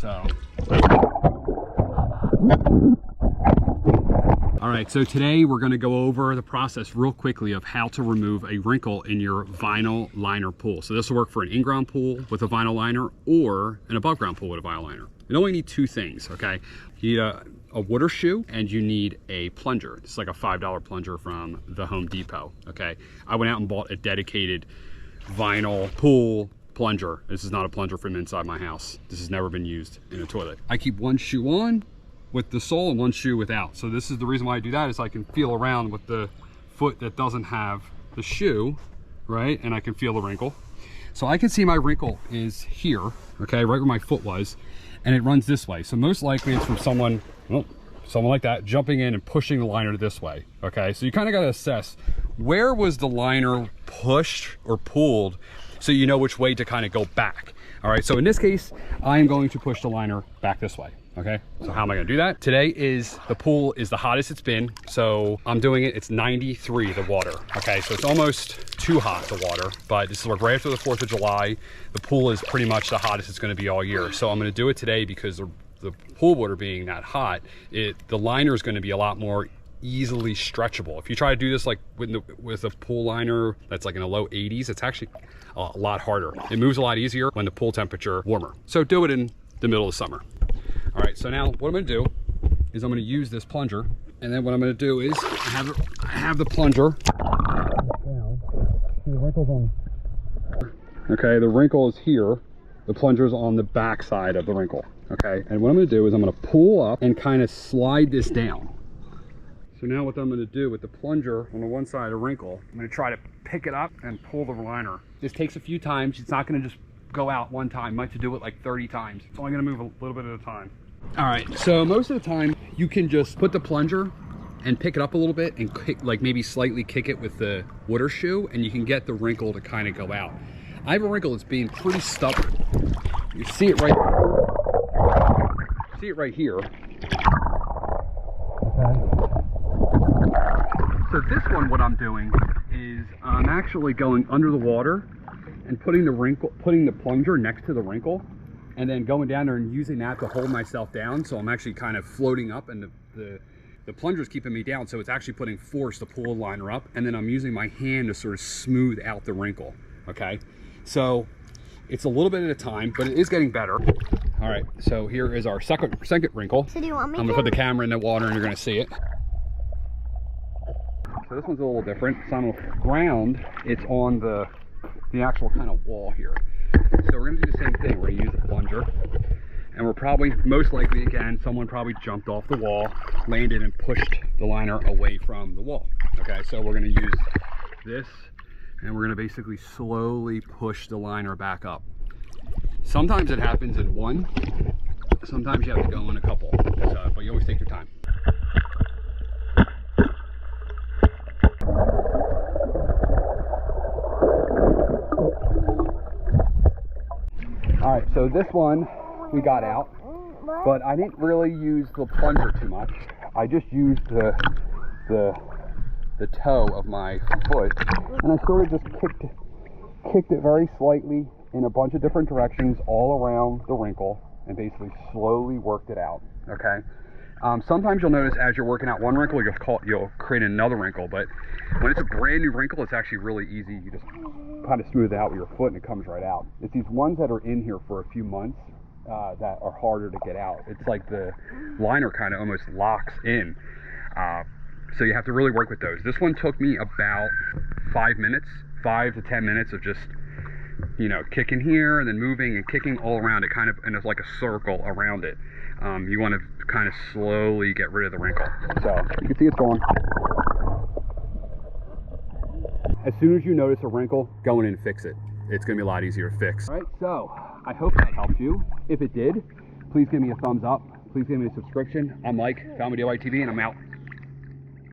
So. All right, so today we're gonna go over the process real quickly of how to remove a wrinkle in your vinyl liner pool. So this will work for an in-ground pool with a vinyl liner or an above-ground pool with a vinyl liner. You only need two things, okay? You need a water shoe and you need a plunger. It's like a $5 plunger from the Home Depot, okay? I went out and bought a dedicated vinyl pool plunger. This is not a plunger from inside my house. This has never been used in a toilet. I keep one shoe on with the sole and one shoe without. So this is the reason why I do that, is I can feel around with the foot that doesn't have the shoe, right? And I can feel the wrinkle. So I can see my wrinkle is here, okay, right where my foot was, and it runs this way. So most likely it's from someone, well, someone like that, jumping in and pushing the liner this way, okay? So you kind of got to assess, where was the liner pushed or pulled so you know which way to kind of go back. All right, so in this case, I'm going to push the liner back this way. Okay, so how am I gonna do that? Today is, the pool is the hottest it's been. So I'm doing it, it's 93, the water. Okay, so it's almost too hot, the water, but this is like right after the 4th of July. The pool is pretty much the hottest it's gonna be all year. So I'm gonna do it today because the pool water being that hot, the liner is gonna be a lot more easily stretchable. If you try to do this like with a pool liner that's like in the low 80s, it's actually a lot harder. It moves a lot easier when the pool temperature warmer. So do it in the middle of summer. All right, so now what I'm gonna do is I'm gonna use this plunger, and then what I'm gonna do is I have the plunger. Okay, the wrinkle is here. The plunger is on the back side of the wrinkle, okay? And what I'm gonna do is I'm gonna pull up and kind of slide this down. So now what I'm gonna do with the plunger on the one side of the wrinkle, I'm gonna try to pick it up and pull the liner. This takes a few times. It's not gonna just go out one time. Might have to do it like 30 times. So I'm gonna move a little bit at a time. All right, so most of the time you can just put the plunger and pick it up a little bit and kick, like maybe slightly kick it with the water shoe, and you can get the wrinkle to kind of go out. I have a wrinkle that's being pretty stubborn. You see it right here. Okay. So this one, what I'm doing is I'm actually going under the water and putting the plunger next to the wrinkle, and then going down there and using that to hold myself down. So I'm actually kind of floating up, and the plunger is keeping me down, so it's actually putting force to pull the liner up, and then I'm using my hand to sort of smooth out the wrinkle, okay? So it's a little bit at a time, but it is getting better. All right, so here is our second wrinkle. So do you want me I'm gonna put the camera in the water and you're gonna see it. So this one's a little different. It's on the ground, it's on the actual kind of wall here. So we're gonna do the same thing. We're gonna use the plunger, and we're probably, most likely again, someone probably jumped off the wall, landed and pushed the liner away from the wall. Okay, so we're gonna use this, and we're gonna basically slowly push the liner back up. Sometimes it happens in one, sometimes you have to go in a couple, but you always take your time. All right, so this one we got out, but I didn't really use the plunger too much. I just used the toe of my foot, and I sort of just kicked it very slightly in a bunch of different directions all around the wrinkle, and basically slowly worked it out, okay? Sometimes you'll notice as you're working out one wrinkle, you'll create another wrinkle, but when it's a brand new wrinkle, it's actually really easy. You just kind of smooth it out with your foot and it comes right out. It's these ones that are in here for a few months that are harder to get out. It's like the liner kind of almost locks in. So you have to really work with those. This one took me about 5 minutes, 5 to 10 minutes of just, you know, kicking here and then moving and kicking all around it, kind of, and it's like a circle around it. You want to kind of slowly get rid of the wrinkle. So you can see it's going. As soon as you notice a wrinkle, go in and fix it. It's going to be a lot easier to fix. All right, so I hope that helped you. If it did, please give me a thumbs up. Please give me a subscription. I'm Mike, Found Me DIY TV, and I'm out.